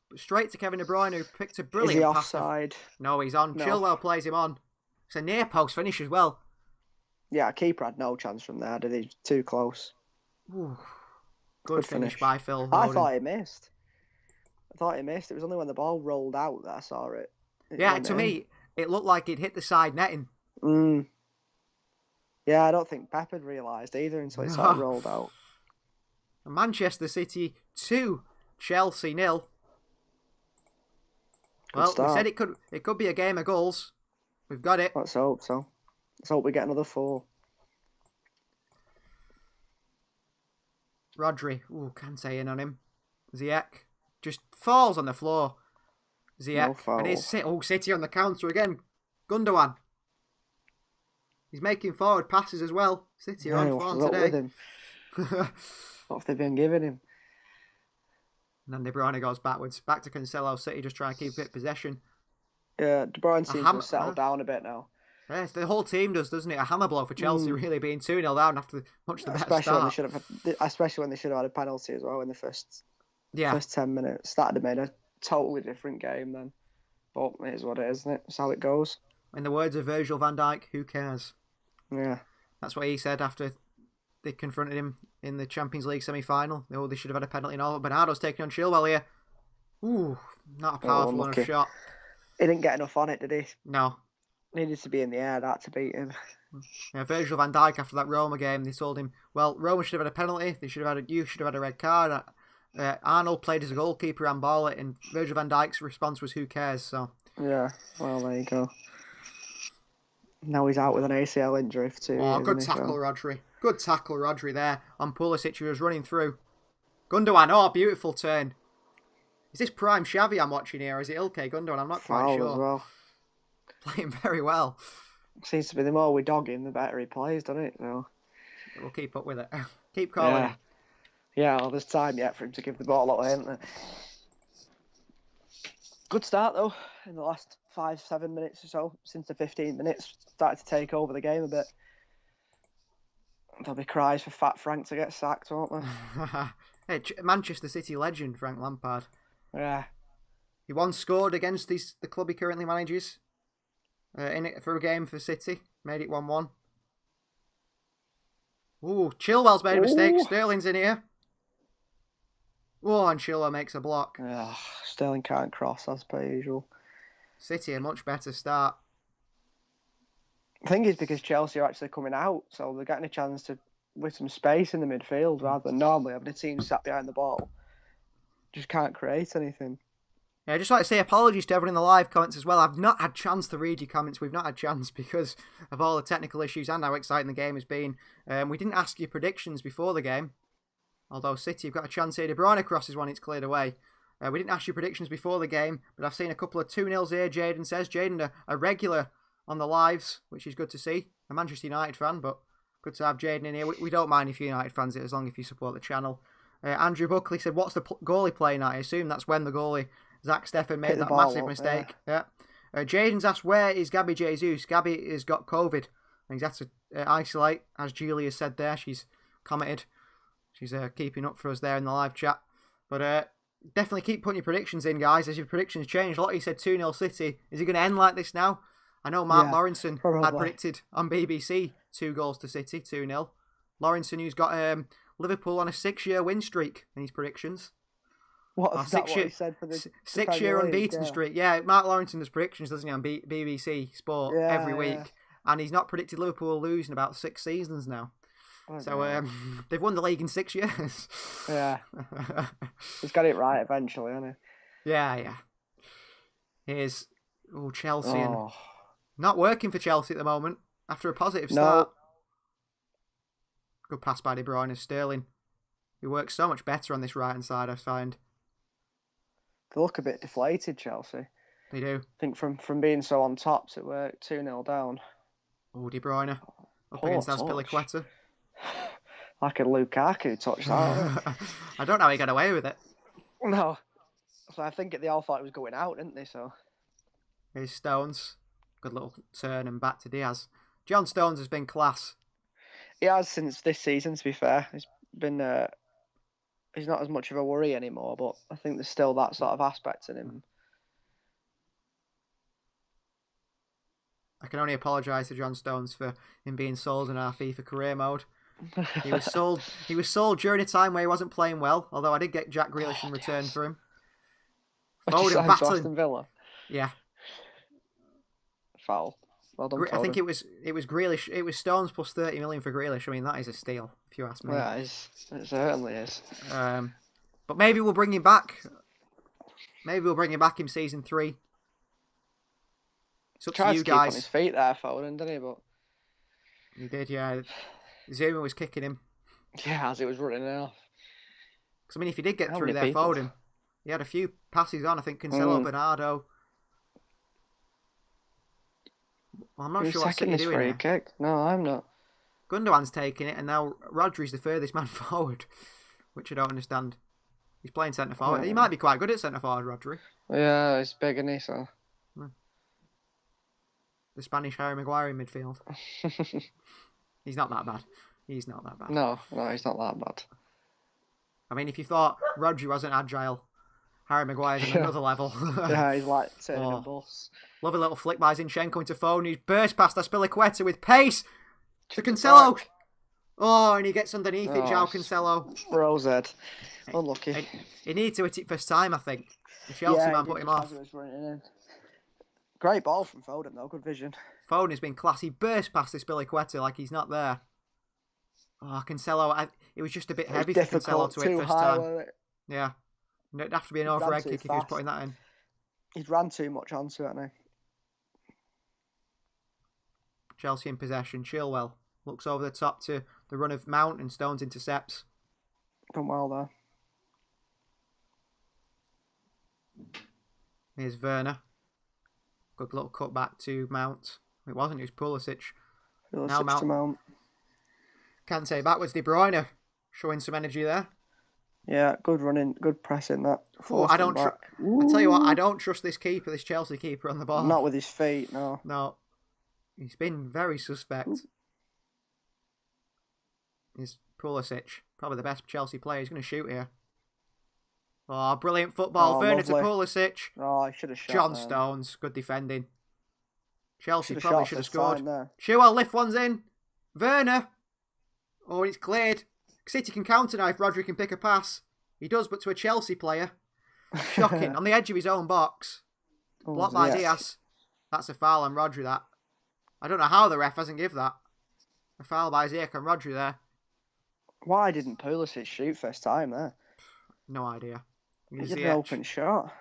But straight to Kevin De Bruyne, who picked a brilliant Is he pass. offside? No, he's on. No. Chilwell plays him on. It's a near post finish as well. Yeah, keeper had no chance from there, did he? Too close. Ooh. Good finish by Phil I Foden. thought he missed. It was only when the ball rolled out that I saw it. Yeah, to me, it looked like he'd hit the side netting. Yeah, I don't think Pep had realised either until it sort of rolled out. Manchester City 2, Chelsea 0. Well, we start. said it could be a game of goals. We've got it. Let's hope so. Let's hope we get another 4. Rodri, Kante in on him. Ziyech just falls on the floor. Ziyech, No foul. and it's City on the counter again. Gundogan. He's making forward passes as well. City are on form what's up with today. him? What have they been giving him? And then De Bruyne goes backwards. Back to Cancelo. City just trying to keep a bit of possession. Yeah, De Bruyne seems to have settled down a bit now. Yes, the whole team does, doesn't it? A hammer blow for Chelsea, really being 2-0 down after much the better Especially when they should have had a penalty as well in the first 10 minutes. That would have made a totally different game then. But it is what it is, isn't it? That's how it goes. In the words of Virgil van Dijk, who cares? Yeah. That's what he said after they confronted him in the Champions League semi-final. They should have had a penalty and all. Bernardo's taking on Chilwell here. Ooh, not a powerful enough shot. He didn't get enough on it, did he? No. Needed to be in the air, that to beat him. Yeah, Virgil van Dijk, after that Roma game, they told him, well, Roma should have had a penalty. You should have had a red card. Arnold played as a goalkeeper and ball it, and Virgil van Dijk's response was, who cares? So yeah, well, there you go. Now he's out with an ACL injury for 2 years. Oh, good tackle, Rodri. Good tackle, Rodri there on Pulisic, who was running through. Gundogan, beautiful turn. Is this prime Xavi I'm watching here, or is it Ilkay Gundogan? I'm not quite sure. As well. Playing very well. Seems to be the more we dog him, the better he plays, doesn't it? So we'll keep up with it. Keep calling him. Yeah, well, there's time yet for him to give the ball away, isn't there? Good start, though, in the last 5-7 minutes or so. Since the 15 minutes, started to take over the game a bit. There'll be cries for Fat Frank to get sacked, won't there? Hey, Manchester City legend, Frank Lampard. Yeah. He once scored against the club he currently manages. In it for a game for City. Made it 1-1. Ooh, Chilwell's made a mistake. Sterling's in here. Oh, and Chilwell makes a block. Sterling can't cross, as per usual. City a much better start. I think it's because Chelsea are actually coming out, so they're getting a chance to with some space in the midfield rather than normally having a team sat behind the ball. Just can't create anything. Yeah, I'd just like to say apologies to everyone in the live comments as well. I've not had a chance to read your comments. We've not had a chance because of all the technical issues and how exciting the game has been. We didn't ask you predictions before the game. Although City have got a chance here. De Bruyne crosses one, it's cleared away. We didn't ask you predictions before the game, but I've seen a couple of 2-0s here, Jaden says. Jaden, a regular on the lives, which is good to see. A Manchester United fan, but Good to have Jaden in here. We don't mind if you're United fans, as long as you support the channel. Andrew Buckley said, what's the goalie playing at? I assume that's when the goalie, Zach Steffen, made that massive mistake. Yeah. Jaden's asked, where is Gabby Jesus? Gabby has got COVID. And he's had to isolate, as Julia said there. She's commented. She's keeping up for us there in the live chat. But definitely keep putting your predictions in, guys, as your predictions change. Lottie said 2-0 City. Is he going to end like this now? I know Mark Lawrenson had predicted on BBC 2 goals to City, 2-0. Lawrenson, who's got Liverpool on a 6-year win streak in his predictions. What he said for the 6-year unbeaten streak? Yeah, Mark Lawrenson does predictions, doesn't he, on BBC Sport every week. And he's not predicted Liverpool will lose in about 6 seasons now. So they've won the league in 6 years. Yeah. He's got it right eventually, hasn't he? Yeah. Here's Chelsea. And not working for Chelsea at the moment after a positive start. No. Good pass by De Bruyne. Sterling, who works so much better on this right-hand side, I find. They look a bit deflated, Chelsea. They do. I think from being so on top to work 2-0 down. De Bruyne up against Azpilicueta. Like a Lukaku touch that. I don't know how he got away with it. No. So I think they all thought it was going out, didn't they? So here's Stones. Good little turn and back to Diaz. John Stones has been class. He has since this season, to be fair. He's been... he's not as much of a worry anymore, but I think there's still that sort of aspect in him. I can only apologise to John Stones for him being sold in our FIFA career mode. He was sold. He was sold during a time where he wasn't playing well. Although I did get Jack Grealish in return for him. Foden battling. Aston Villa. Yeah. Foul. Well done, I think it was Grealish. It was Stones plus 30 million for Grealish. I mean, that is a steal, if you ask me. Yeah, it certainly is. But maybe we'll bring him back. Maybe we'll bring him back in season 3. It's up to you guys. Tried to keep on his feet there, Foden, didn't he? But he did, yeah. Zuma was kicking him. Yeah, as it was running off. Because I mean, if he did get through there, Foden, he had a few passes on. I think Cancelo, Bernardo. Well, I'm not sure what's City doing here. Kick. No, I'm not. Gundogan's taking it, and now Rodri's the furthest man forward, which I don't understand. He's playing centre forward. He might be quite good at centre forward, Rodri. Yeah, he's big, isn't he? So. The Spanish Harry Maguire in midfield. He's not that bad. He's not that bad. No, he's not that bad. I mean, if you thought Rodri wasn't agile, Harry Maguire's on another level. Yeah, he's like turning a bus. Love a little flick by Zinchenko into Foden. He's burst past Azpilicueta with pace to Cancelo. Oh, and he gets underneath it, João Cancelo. Rosed. Unlucky. He needed to hit it first time, I think. The Chelsea man put him off. Great ball from Foden, though. Good vision. Foden has been class. He burst past Azpilicueta like he's not there. Oh, Cancelo. It was just a bit heavy for Cancelo to hit first time. Yeah. It'd have to be an overhead kick if he was putting that in. He's ran too much onto it, hasn't he? Chelsea in possession. Chilwell looks over the top to the run of Mount and Stones intercepts. Done well there. Here's Werner. Good little cut back to Mount. It wasn't, it was Pulisic. Now Mount. Can't say backwards. De Bruyne showing some energy there. Yeah, good running, good pressing that. I tell you what, I don't trust this keeper, this Chelsea keeper on the ball. Not with his feet, no. No. He's been very suspect. Here's Pulisic, probably the best Chelsea player. He's going to shoot here. Oh, brilliant football. Werner to Pulisic. Oh, he should have shot. John Stones, good defending. Chelsea probably should have scored. Chilwell lift one's in. Werner. Oh, it's cleared. City can counter now if Rodri can pick a pass. He does, but to a Chelsea player. Shocking. On the edge of his own box. Blocked by Diaz. That's a foul on Rodri, that. I don't know how the ref hasn't give that. A foul by Ziyech on Rodri there. Why didn't Pulisic shoot first time there? No idea. He's an open shot.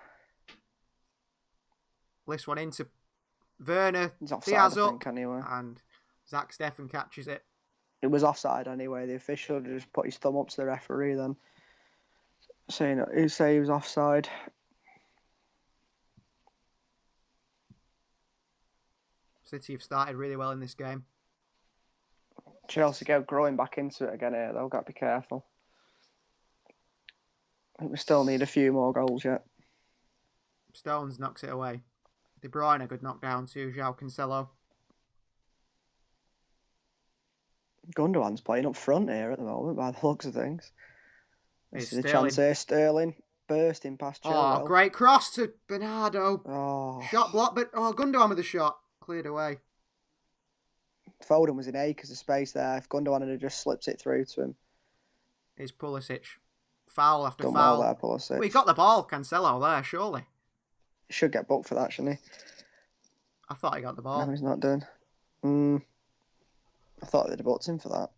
Lifts one into Werner. He's offside, Diaz I up. think, anyway. And Zach Steffen catches it. It was offside anyway. The official just put his thumb up to the referee then. Saying he was offside. City have started really well in this game. Chelsea go growing back into it again here. They've got to be careful. I think we still need a few more goals yet. Stones knocks it away. De Bruyne, a good knockdown to João Cancelo. Gundogan's playing up front here at the moment, by the looks of things. This is a Sterling. chance here. Sterling bursting past Chilwell. Oh, great cross to Bernardo. Oh, Shot blocked, but Gundogan with the shot. Cleared away. Foden was in acres of space there. If Gundogan had just slipped it through to him. Here's Pulisic. Foul after Done foul. well there, Pulisic. Well, he got the ball, Cancelo, there, surely. He should get booked for that, shouldn't he? I thought he got the ball. No, he's not done. I thought they'd have booked him for that.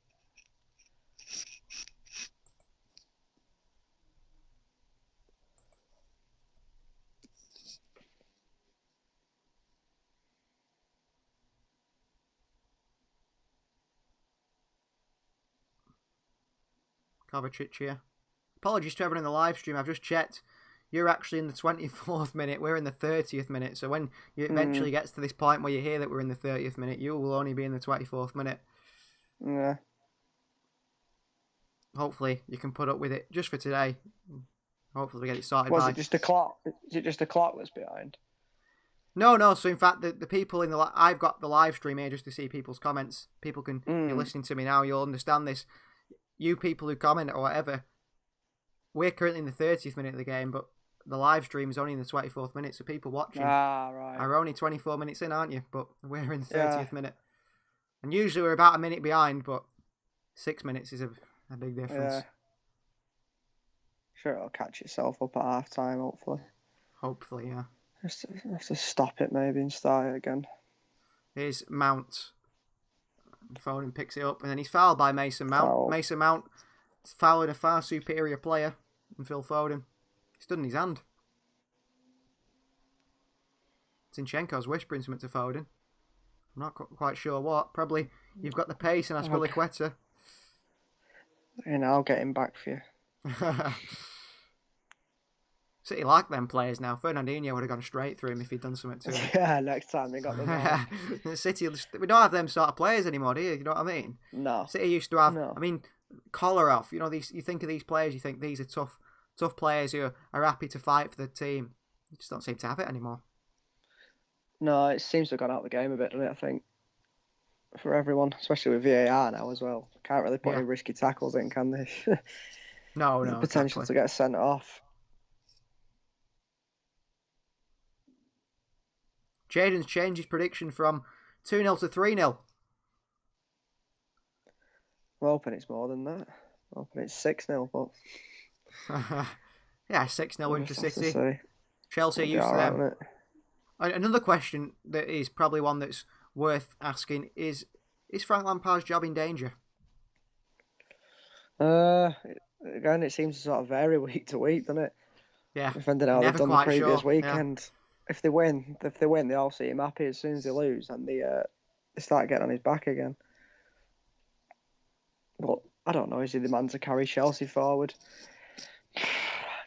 Kovacic here. Apologies to everyone in the live stream. I've just checked. You're actually in the 24th minute. We're in the 30th minute. So when you eventually gets to this point where you hear that we're in the 30th minute, you will only be in the 24th minute. Yeah. Hopefully you can put up with it just for today. Hopefully we get it sorted Was by... it just a clock? Is it just a clock that's behind? No. So in fact, the people in the... I've got the live stream here just to see people's comments. People can... You're listening to me now. You'll understand this. You people who comment or whatever, we're currently in the 30th minute of the game, but the live stream is only in the 24th minute, so people watching right. are only 24 minutes in, aren't you? But we're in the 30th minute. And usually we're about a minute behind, but 6 minutes is a big difference. Yeah. Sure, it'll catch itself up at half time, hopefully. Hopefully, yeah. Just have to stop it maybe and start it again. Here's Mount. Foden picks it up, and then he's fouled by Mason Mount. Foul. Mason Mount is fouling a far superior player than Phil Foden. He's stood in his hand. Zinchenko's whispering something to Foden. I'm not quite sure what. Probably you've got the pace and Azpilicueta. And I'll get him back for you. City like them players now. Fernandinho would have gone straight through him if he'd done something to him. Yeah, next time they got the ball. City, we don't have them sort of players anymore, do you? You know what I mean? No. City used to have. No. I mean, Kolarov. You know, these. You think of these players, you think these are tough players who are happy to fight for the team. You just don't seem to have it anymore. No, it seems to have gone out of the game a bit, doesn't it? I think for everyone, especially with VAR now as well, can't really put any risky tackles in, can they? No, potential exactly. to get sent off. Jaden's changed his prediction from 2-0 to 3-0. I'm hoping it's more than that. I'm hoping it's 6-0, but... Yeah, 6-0 win for City. See. Chelsea used to them. Another question that is probably one that's worth asking is Frank Lampard's job in danger? Again, it seems to sort of vary week to week, doesn't it? Yeah. Depending on how they've done the previous weekend. Yeah. If they win, they all see him happy. As soon as they lose, and they start getting on his back again. But I don't know. Is he the man to carry Chelsea forward? I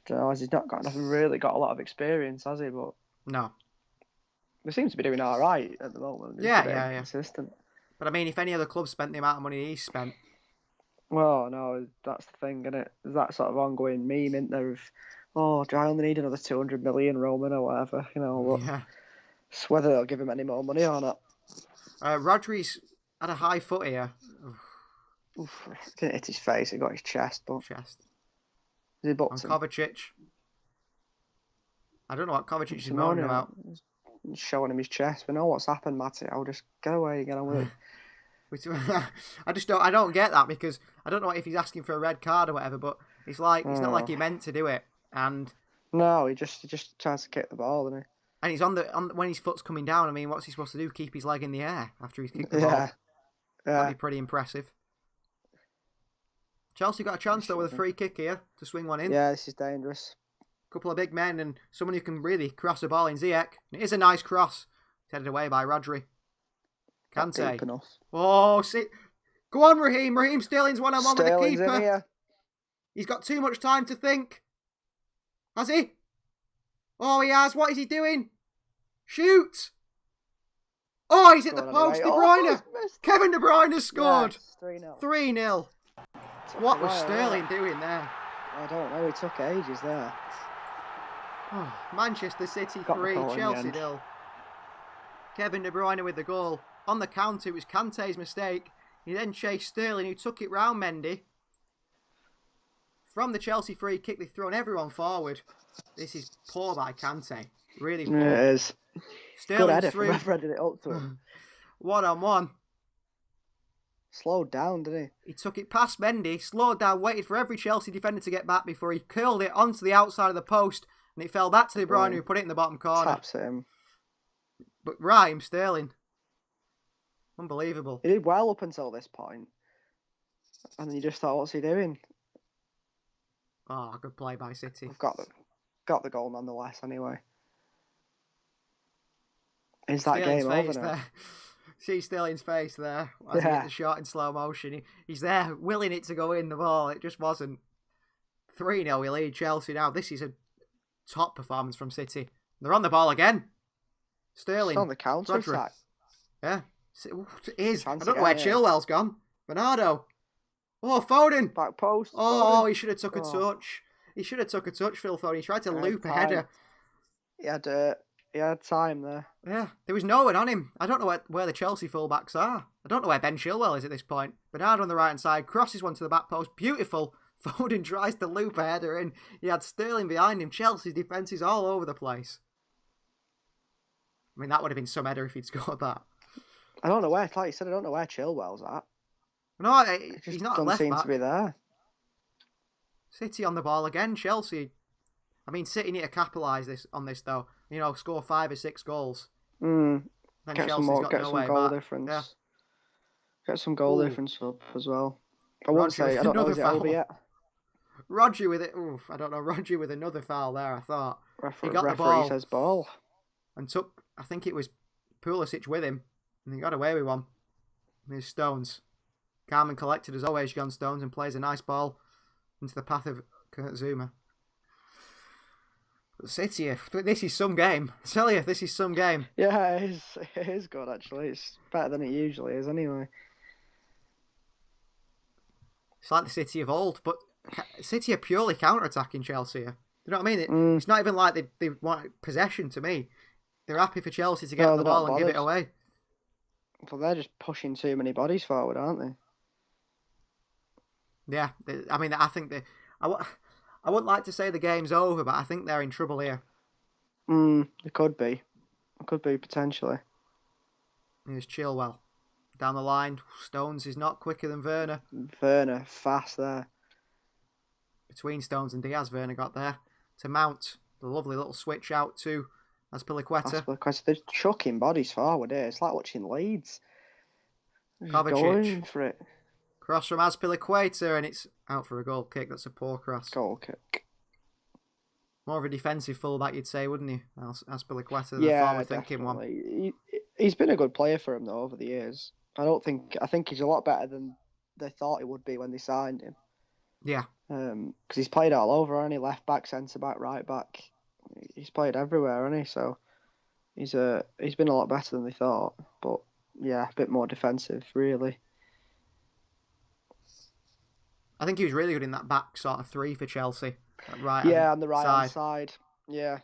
don't know. He's not really got a lot of experience, has he? But no. They seem to be doing all right at the moment. Yeah. Consistent. But I mean, if any other club spent the amount of money he's spent. Well, no, that's the thing, isn't it? There's that sort of ongoing meme, isn't there, of, do I only need another 200 million, Roman, or whatever, you know, but it's whether they'll give him any more money or not. Rodri's had a high foot here. Oof, didn't hit his face, it got his chest, but... Chest. Is he booked him? Kovacic. I don't know what Kovacic is moaning about. Showing him his chest. We know what's happened, Matty. I'll just get away and get on with it. I don't get that, because I don't know if he's asking for a red card or whatever, but it's like it's not like he meant to do it, and no, he just tries to kick the ball, doesn't he? And he's on when his foot's coming down. I mean, what's he supposed to do? Keep his leg in the air after he's kicked the ball? That'd be pretty impressive. Chelsea got a chance though with a free kick here to swing one in. Yeah, this is dangerous. Couple of big men and someone who can really cross a ball in Ziyech. It is a nice cross. It's headed away by Rodri. Kante. Oh, see. Go on, Raheem. Raheem Sterling's one-on-one with the keeper. He's got too much time to think. Has he? Oh, he has. What is he doing? Shoot! Oh, he's hit the Scored post. anyway. De Oh, Bruyne. he's missed. Kevin De Bruyne has scored. Yes, 3-0. 3-0. Took What a was while, Sterling doing there? I don't know. He took ages there. Oh, Manchester City Got the 3, goal in the Chelsea end. 0. Kevin De Bruyne with the goal. On the counter, it was Kante's mistake. He then chased Sterling, who took it round Mendy. From the Chelsea free kick, they've thrown everyone forward. This is poor by Kante. Really poor. Yeah, it is. Good Sterling's header through. from whoever headed it up to him. 1-on-1. Slowed down, didn't he? He took it past Mendy, slowed down, waited for every Chelsea defender to get back before he curled it onto the outside of the post, and it fell back to De Bruyne, who put it in the bottom corner. Taps at him. But Raheem Sterling. Unbelievable. He did well up until this point. And then you just thought, what's he doing? Oh, good play by City. We've got the goal nonetheless anyway. Is that Sterling's game face over now? there. See Sterling's face there as he hit Yeah. the shot in slow motion. He's there willing it to go in the ball. It just wasn't. 3-0 we lead Chelsea now. This is a top performance from City. They're on the ball again. Sterling. It's on the counter Rodri. attack. Yeah. It is. Chance I don't know where again, yeah. Chilwell's gone. Bernardo. Oh, Foden. Back post. Oh, Foden. he should have took a Oh. touch. He should have took a touch, Phil Foden. He tried to He had loop a time. header. He had time there. Yeah, there was no one on him. I don't know where the Chelsea fullbacks are. I don't know where Ben Chilwell is at this point. Bernardo on the right hand side, crosses one to the back post. Beautiful. Foden tries to loop a header in. He had Sterling behind him. Chelsea's defence is all over the place. I mean, that would have been some header if he'd scored that. I don't know where, like you said, I don't know where Chilwell's at. No, It he's just not a doesn't left seem back. to be there. City on the ball again. Chelsea. I mean, City need to capitalise on this though. You know, score 5 or 6 goals. Then Get Chelsea's some more, got get no some way goal back. difference. Yeah. Get some goal Ooh. difference up as well. I won't Rodri say, with I don't know, another is it over foul. yet? Rodri with it. Oof, I don't know. Rodri with another foul there. I thought he got the Referee ball says ball. and took. I think it was Pulisic with him, and he got away with one. Here's Stones. Calm and collected as always, John Stones, and plays a nice ball into the path of Kurt Zuma. But City, this is some game. I tell you, this is some game. Yeah, it is good actually. It's better than it usually is anyway. It's like the City of old, but City are purely counter-attacking Chelsea. You know what I mean? It's not even like they want possession to me. They're happy for Chelsea to get on the they're not ball and give it bothered. away. Well, they're just pushing too many bodies forward, aren't they? Yeah, I mean, I think I wouldn't like to say the game's over, but I think they're in trouble here. It could be. It could be potentially. Here's Chilwell. Down the line, Stones is not quicker than Werner. Werner, fast there. Between Stones and Diaz, Werner got there. To Mount, the lovely little switch out to Azpilicueta. Because they're chucking bodies forward here. It's like watching Leeds. They're just Kovacic. going for it. Cross from Azpilicueta, and it's out for a goal kick. That's a poor cross. Goal kick. More of a defensive fullback, you'd say, wouldn't you? Azpilicueta, the Yeah, forward-thinking one. definitely. He's been a good player for him though over the years. I think he's a lot better than they thought he would be when they signed him. Yeah. Because he's played all over, hasn't he? Left back, centre back, right back. He's played everywhere, hasn't he? So he's been a lot better than they thought. But yeah, a bit more defensive, really. I think he was really good in that back sort of three for Chelsea. Right. Yeah, on the right hand side. Yeah.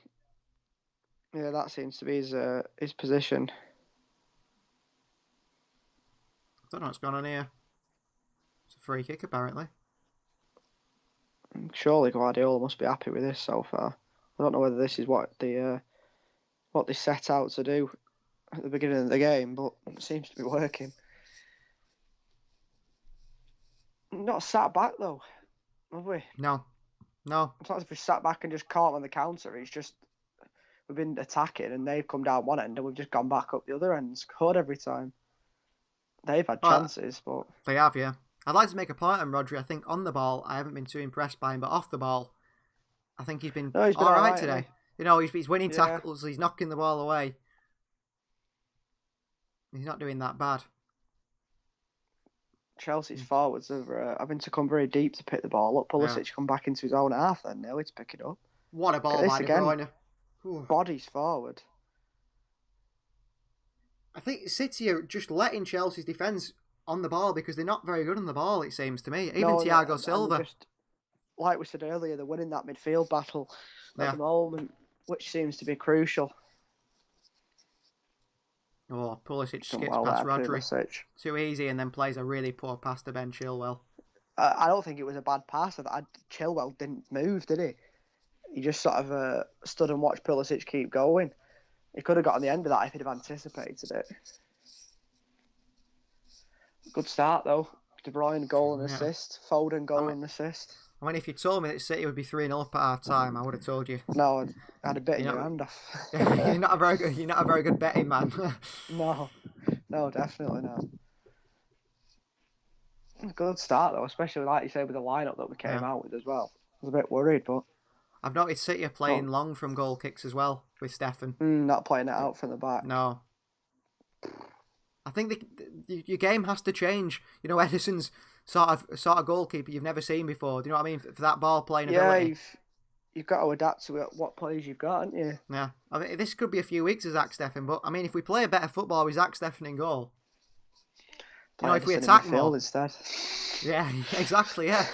Yeah, that seems to be his position. I don't know what's going on here. It's a free kick, apparently. Surely Guardiola must be happy with this so far. I don't know whether this is what they set out to do at the beginning of the game, but it seems to be working. Not sat back though, have we? No. It's not as if we sat back and just caught on the counter. It's just we've been attacking and they've come down one end and we've just gone back up the other end and scored every time. They've had chances, but they have, yeah. I'd like to make a point on Rodri. I think on the ball, I haven't been too impressed by him, but off the ball, I think he's been all right today. You know, he's winning tackles, he's knocking the ball away. He's not doing that bad. Chelsea's forwards are having to come very deep to pick the ball up. Pulisic come back into his own half then nearly to pick it up. What a ball by De Bruyne. Bodies forward. think City are just letting Chelsea's defence on the ball because they're not very good on the ball, it seems to me. Even No, Thiago and Silva. just, like we said earlier, they're winning that midfield battle at the moment, which seems to be crucial. Oh, Pulisic skips well past there, Rodri. Pulisic. Too easy, and then plays a really poor pass to Ben Chilwell. I don't think it was a bad pass. Chilwell didn't move, did he? He just sort of stood and watched Pulisic keep going. He could have got on the end of that if he'd have anticipated it. Good start, though. De Bruyne goal and assist. Foden goal and assist. I mean, if you told me that City would be 3-0 up at half time, I would have told you. No, I had a bit in your hand off. You're not a very good betting man. No, definitely not. Good start though, especially like you say with the lineup that we came out with as well. I was a bit worried, but I've noticed City are playing long from goal kicks as well with Stefan. Not playing it out from the back. No. I think your game has to change. You know, Edison's sort of goalkeeper you've never seen before. Do you know what I mean? For that ball playing ability. You've got to adapt to what players you've got, haven't you? Yeah. I mean, this could be a few weeks of Zach Steffen, but I mean, if we play a better football with Zach Steffen in goal, you know, if we attack more instead. Yeah, exactly. Yeah.